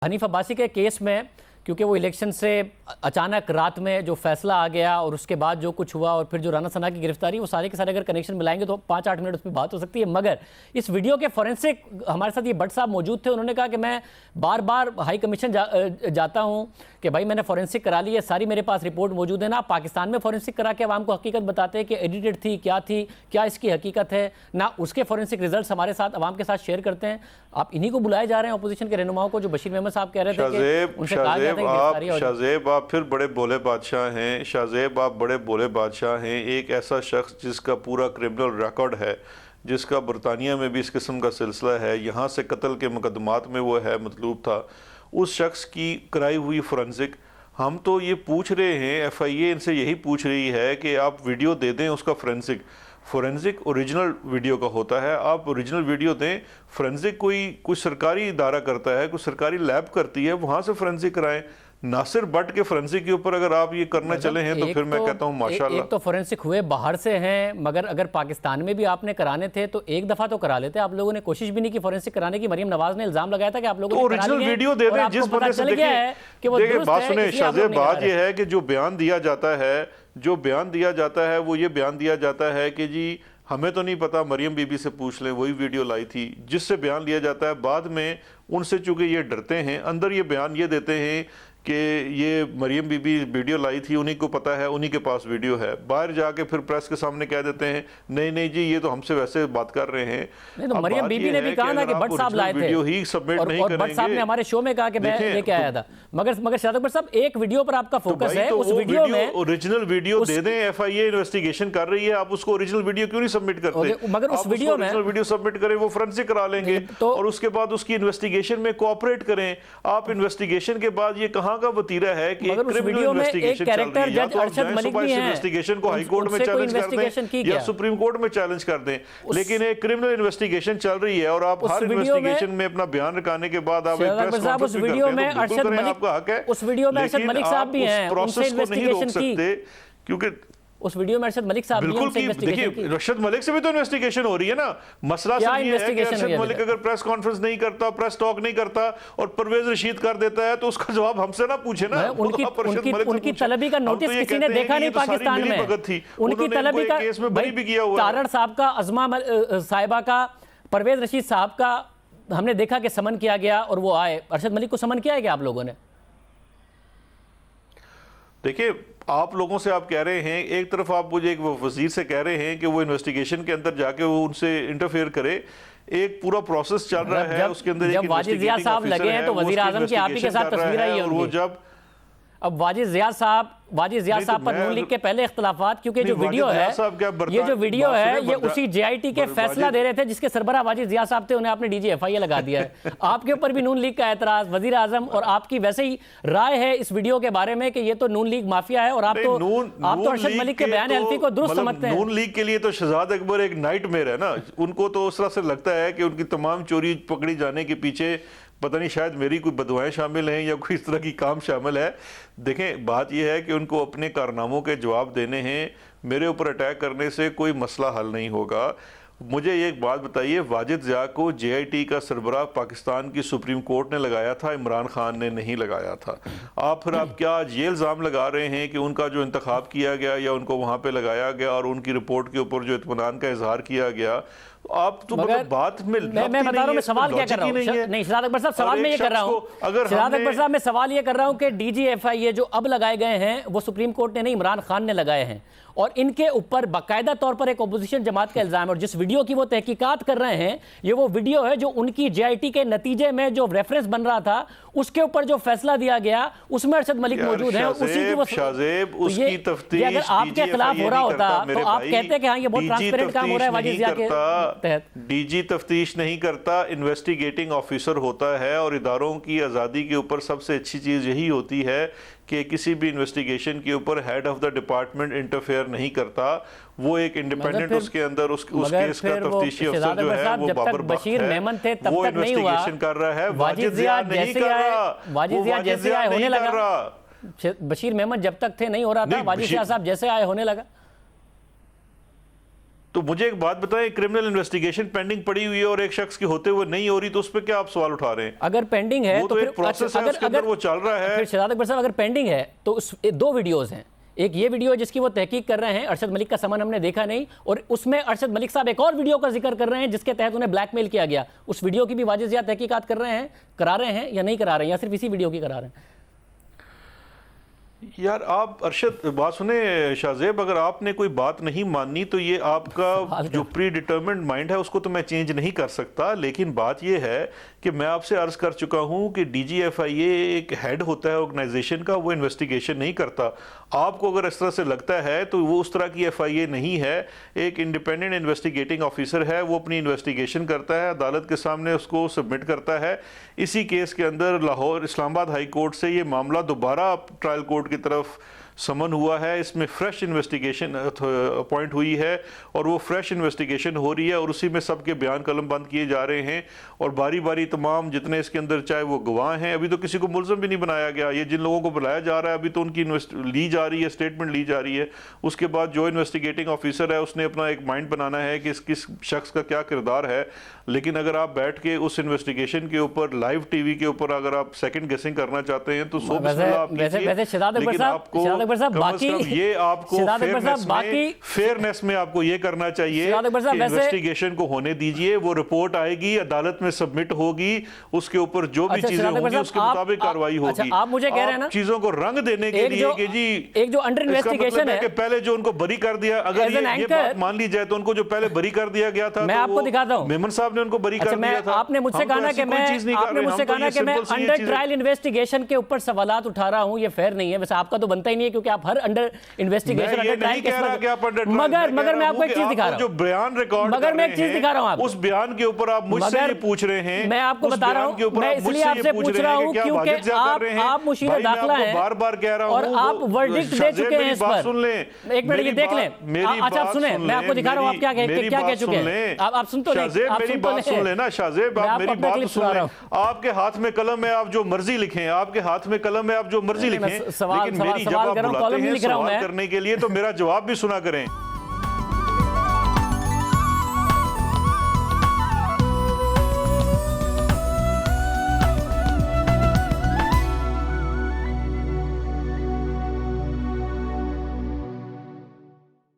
हनीफ अब्बासी के केस में क्योंकि वो इलेक्शन से अचानक रात में जो फैसला आ गया और उसके बाद जो कुछ हुआ और फिर जो राना सना की गिरफ्तारी, वो सारे के सारे अगर कनेक्शन मिलाएंगे तो 5-8 मिनट उस पर बात हो सकती है। मगर इस वीडियो के फॉरेंसिक हमारे साथ ये भट्ट साहब मौजूद थे। उन्होंने कहा कि मैं बार बार हाई कमीशन जाता हूँ कि भाई मैंने फॉरेंसिक करा ली है, सारी मेरे पास रिपोर्ट मौजूद है ना। पाकिस्तान में फॉरेंसिक करा के आवाम को हकीकत बताते हैं कि एडिटेड थी, क्या थी, क्या इसकी हकीकत है ना, उसके फॉरेंसिक रिजल्ट हमारे साथ आवाम के साथ शेयर करते हैं। आप इन्हीं को बुलाए जा रहे हैं अपोजिशन के रहनुमाओं को, जो बशीर मेहमद साहब कह रहे थे कि उनसे कहा गया था कि गिरफ्तारी हो। शाहजेब आप फिर बड़े बोले बादशाह हैं। शाहजेब आप बड़े बोले बादशाह हैं। एक ऐसा शख्स जिसका पूरा क्रिमिनल रिकॉर्ड है, जिसका बरतानिया में भी इस किस्म का सिलसिला है, यहाँ से कत्ल के मुकदमात में वो है मतलूब था, उस शख्स की कराई हुई फोरेंसिक हम तो ये पूछ रहे हैं, FIA इनसे यही पूछ रही है कि आप वीडियो दे दें उसका फोरेंसिक ओरिजिनल वीडियो का होता है, आप ओरिजिनल वीडियो दें। फोरेंसिक कोई सरकारी इदारा करता है, कोई सरकारी लैब करती है, वहाँ से फोरेंसिक कराएं। नासिर भट्ट के फोरेंसिक के ऊपर अगर आप ये करना चले हैं तो फिर मैं कहता हूँ माशाल्लाह। एक तो फोरेंसिक हुए बाहर से हैं, मगर अगर पाकिस्तान में भी आपने कराने थे तो एक दफा तो करा लेते। आप लोगों ने कोशिश भी नहीं की फोरेंसिक कराने की। मरियम नवाज ने इल्जाम लगाया था कि आप लोगों ने ओरिजिनल वीडियो दे दें जिस बंदे से। देखिए बात सुने शाहजेब, बात ये है कि जो बयान दिया जाता है वो ये बयान दिया जाता है कि जी हमें तो नहीं पता, मरियम बीबी से पूछ लें, वही वीडियो लाई थी, जिससे बयान लिया जाता है। बाद में उनसे चूंकि ये डरते हैं, अंदर ये बयान ये देते हैं कि ये मरियम बीबी वीडियो लाई थी, उन्हीं को पता है, उन्हीं के पास वीडियो है। बाहर जाके फिर प्रेस के सामने कह देते हैं नहीं जी ये तो हमसे वैसे बात कर रहे हैं। नहीं तो मरियम बीबी ने भी कहा ना कि भट्ट साहब लाए थे, वीडियो ही सबमिट नहीं करेंगे। भट्ट साहब ने हमारे शो में कहा कि मैं लेके आया था। मगर शाहद अकबर साहब, एक वीडियो पर आपका फोकस है, उस वीडियो में ओरिजिनल वीडियो दे दें। FIA इन्वेस्टिगेशन कर रही है, आप उसको ओरिजिनल वीडियो क्यों नहीं सबमिट करते? मगर उस वीडियो में वीडियो सबमिट करें, वो फोरेंसिक करा लेंगे और उसके बाद उसकी इन्वेस्टिगेशन में कोऑपरेट करें। आप इन्वेस्टिगेशन के बाद ये कहाँ का वतीरा है कि मगर उस वीडियो में एक कैरेक्टर जज अरशद मलिक भी हैं, इन्वेस्टिगेशन को हाई कोर्ट में चैलेंज कर दें या सुप्रीम कोर्ट में चैलेंज कर दें, लेकिन एक क्रिमिनल इन्वेस्टिगेशन चल रही है और आप हर इन्वेस्टिगेशन में अपना बयान रखाने के बाद आप उस वीडियो में अरशद मलिक साहब भी हैं, उनसे इन्वेस्टिगेशन की, क्योंकि उस वीडियो में अरशद मलिक साहब भी हैं, देखिए अरशद मलिक से भी तो इन्वेस्टिगेशन हो रही है ना। मसला सिर्फ ये है कि अरशद मलिक अगर प्रेस कॉन्फ्रेंस नहीं करता, प्रेस टॉक नहीं करता और परवेज रशीद कर देता है तो उसका जवाब हमसे ना पूछे ना। उनकी तलबी का नोटिस किसी ने देखा नहीं पाकिस्तान में। उनकी तलबी का केस में बरी भी किया हुआ है। तारड़ साहब का, अज़मा साहिबा का, परवेज रशीद साहब का हमने देखा कि समन किया गया और वो आए। अरशद मलिक को समन किया है क्या आप लोगों ने? देखिए आप लोगों से आप कह रहे हैं, एक तरफ आप मुझे एक वजीर से कह रहे हैं कि वो इन्वेस्टिगेशन के अंदर जाके वो उनसे इंटरफेयर करे। एक पूरा प्रोसेस चल रहा है, उसके अंदर जब वाजिद जिया साहब लगे हैं तो वजीर आजम की आप ही के साथ तस्वीर आई है और वो जब अब वाजिद जिया साहब पर नून लीग के पहले इख्तलाफात, क्योंकि जो वीडियो है, ये जो वीडियो है ये उसी JIT के फैसला दे रहे थे जिसके सरबराह वाजिद जिया साहब थे, उन्हें आपने DG FIA लगा दिया है। आपके ऊपर भी नून लीग का एतराज, वजीर आजम और आपकी वैसे ही राय है इस वीडियो के बारे में कि ये तो नून लीग माफिया है और आप तो अरशद मलिक के बयान हल्फी को दुरुस्त समझते हैं। नून लीग के लिए तो शहजाद अकबर एक नाइटमेयर है ना। उनको तो उस तरह से लगता है कि उनकी तमाम चोरी पकड़ी जाने के पीछे पता नहीं शायद मेरी कोई बदुआएं शामिल हैं या कोई इस तरह की काम शामिल है। देखें बात यह है कि उनको अपने कारनामों के जवाब देने हैं। मेरे ऊपर अटैक करने से कोई मसला हल नहीं होगा। मुझे एक बात बताइए, वाजिद जिया को JIT का सरबराह पाकिस्तान की सुप्रीम कोर्ट ने लगाया था, इमरान खान ने नहीं लगाया था। आप क्या आज ये इल्ज़ाम लगा रहे हैं कि उनका जो इंतखाब किया गया या उनको वहाँ पे लगाया गया और उनकी रिपोर्ट के ऊपर जो इत्मीनान का इजहार किया गया, आप तो मतलब बात में मैं बता रहा हूं, मैं सवाल क्या कर रहा हूं। नहीं शहजाद अकबर साहब, सवाल मैं ये कर रहा हूं, शहजाद अकबर साहब मैं सवाल ये कर रहा हूं कि DG FIA जो अब लगाए गए हैं वो सुप्रीम कोर्ट ने नहीं, इमरान खान ने लगाए हैं और इनके ऊपर बाकायदा तौर पर एक अपोजिशन जमात का इल्जाम है। और जिस वीडियो की वो तहकीकात कर रहे हैं ये वो वीडियो है जो उनकी JIT के नतीजे में जो रेफरेंस बन रहा था, उसके ऊपर जो फैसला दिया गया उसमें अरशद मलिक मौजूद है। उसी की वो उसकी तफ्तीश अगर आपके खिलाफ हो रहा होता तो आप कहते कि हाँ ये बहुत ट्रांसपेरेंट काम हो रहा है वाजिद जिया के तहत। DG तफ्तीश नहीं करता, इन्वेस्टिगेटिंग ऑफिसर होता है और इदारों की आज़ादी के ऊपर सबसे अच्छी चीज़ यही होती है कि किसी भी इन्वेस्टिगेशन के ऊपर head of the department interfere नहीं करता। वो एक इंडिपेंडेंट उसके अंदर उस केस का तफ्तीशी अफसर जो है वो बाबर बशीर मेमन थे तब वो तक नहीं हुआ। इन्वेस्टिगेशन कर रहा है, वाजिद जिया नहीं कर रहा, वाजिद जिया जैसे आए होने लगा। बशीर मेमन जब तक थे नहीं हो रहा था, वाजिद जिया साहब जैसे आए होने लगा। तो मुझे एक बात बताएं, क्रिमिनल इन्वेस्टिगेशन पेंडिंग पड़ी हुई है और एक शख्स की होते हुए नहीं हो रही, तो उस पर क्या आप सवाल उठा रहे हैं? अगर पेंडिंग है वो तो एक प्रोसेस है, उसके अंदर वो चल रहा है। फिर शहजाद अकबर साहब, अगर पेंडिंग है तो दो वीडियोज हैं। एक ये वीडियो जिसकी वो तहकीक कर रहे हैं, अरशद मलिक का सामान हमने देखा नहीं, और उसमें अरशद मलिक साहब एक और वीडियो का जिक्र कर रहे हैं जिसके तहत उन्हें ब्लैकमेल किया गया। उस वीडियो की भी वाजिज़ तहकीकात कर रहे हैं, करा रहे हैं या नहीं करा रहे हैं, या सिर्फ इसी वीडियो की करा रहे हैं? यार आप अरशद बात सुने शाहजेब, अगर आपने कोई बात नहीं माननी तो ये आपका जो प्री डिटर्मिन्ड माइंड है उसको तो मैं चेंज नहीं कर सकता, लेकिन बात ये है कि मैं आपसे अर्ज कर चुका हूं कि DGFIA एक हेड होता है ऑर्गेनाइजेशन का, वो इन्वेस्टिगेशन नहीं करता। आपको अगर इस तरह से लगता है तो वो उस तरह की FIA नहीं है, एक इंडिपेंडेंट इन्वेस्टिगेटिंग ऑफिसर है, वो अपनी इन्वेस्टिगेशन करता है, अदालत के सामने उसको सबमिट करता है। इसी केस के अंदर लाहौर इस्लामाबाद हाई कोर्ट से ये मामला दोबारा ट्रायल कोर्ट की तरफ समन हुआ है। इसमें फ्रेश इन्वेस्टिगेशन अपॉइंट हुई है और वो फ्रेश इन्वेस्टिगेशन हो रही है और उसी में सबके बयान कलम बंद किए जा रहे हैं और बारी बारी तमाम जितने इसके अंदर चाहे वो गवाह हैं, अभी तो किसी को मुलज़म भी नहीं बनाया गया। ये जिन लोगों को बुलाया जा रहा है अभी तो उनकी ली जा रही है, स्टेटमेंट ली जा रही है। उसके बाद जो इन्वेस्टिगेटिंग ऑफिसर है उसने अपना एक माइंड बनाना है कि किस शख्स का क्या किरदार है। लेकिन अगर आप बैठ के उस इन्वेस्टिगेशन के ऊपर लाइव टीवी के ऊपर अगर आप सेकंड गेसिंग करना चाहते हैं तो सो बिस्मिल्लाह आप कीजिए, लेकिन आपको ये आपको फेयरनेस में आपको ये करना चाहिए कि इन्वेस्टिगेशन को होने दीजिए, वो रिपोर्ट आएगी, अदालत में सबमिट होगी, उसके ऊपर जो भी चीजें होंगी उसके मुताबिक कार्रवाई होगी। आप मुझे कह रहे हैं ना चीजों को रंग देने के लिए कि जी एक जो अंडर इन्वेस्टिगेशन है, पहले जो उनको बरी कर दिया, अगर ये बात मान ली जाए तो उनको जो पहले बरी कर दिया गया था, मैं आपको दिखाता हूं, मेमन साहब ने उनको बरी कर दिया था। आपने मुझसे कहा कि मैं अंडर ट्रायल इन्वेस्टिगेशन के ऊपर सवालात उठा रहा हूं, ये फेयर नहीं है। वैसे आपका तो बनता ही नहीं है क्योंकि आप हर अंडर इन्वेस्टिगेशन मगर मैं आपको एक चीज दिखा रहा हूं, जो बयान रिकॉर्ड मगर मैं एक चीज दिखा रहा हूं, उस बयान के ऊपर आप मुझसे ये पूछ रहे हैं, मैं आपको बता रहा हूं, मैं इसलिए आपसे पूछ रहा हूं क्योंकि आप मुशीर दाखिला हैं, बार-बार कह रहा हूं और आप वर्डिक्ट दे चुके हैं इस पर। सुन लें, एक मिनट ये देख लें। अच्छा आप सुने, मैं आपको दिखा रहा हूं आप क्या कह चुके हैं। आप सुन तो लें, मेरी बात सुन लेना शाहजेब, आप मेरी बात सुन लें। आपके हाथ में कलम है, आप जो मर्जी लिखें, आपके हाथ में कलम है, आप जो मर्जी लिखें, लेकिन मेरी जब आप बुलाते हैं सवाल करने के लिए तो मेरा जवाब भी सुना करें।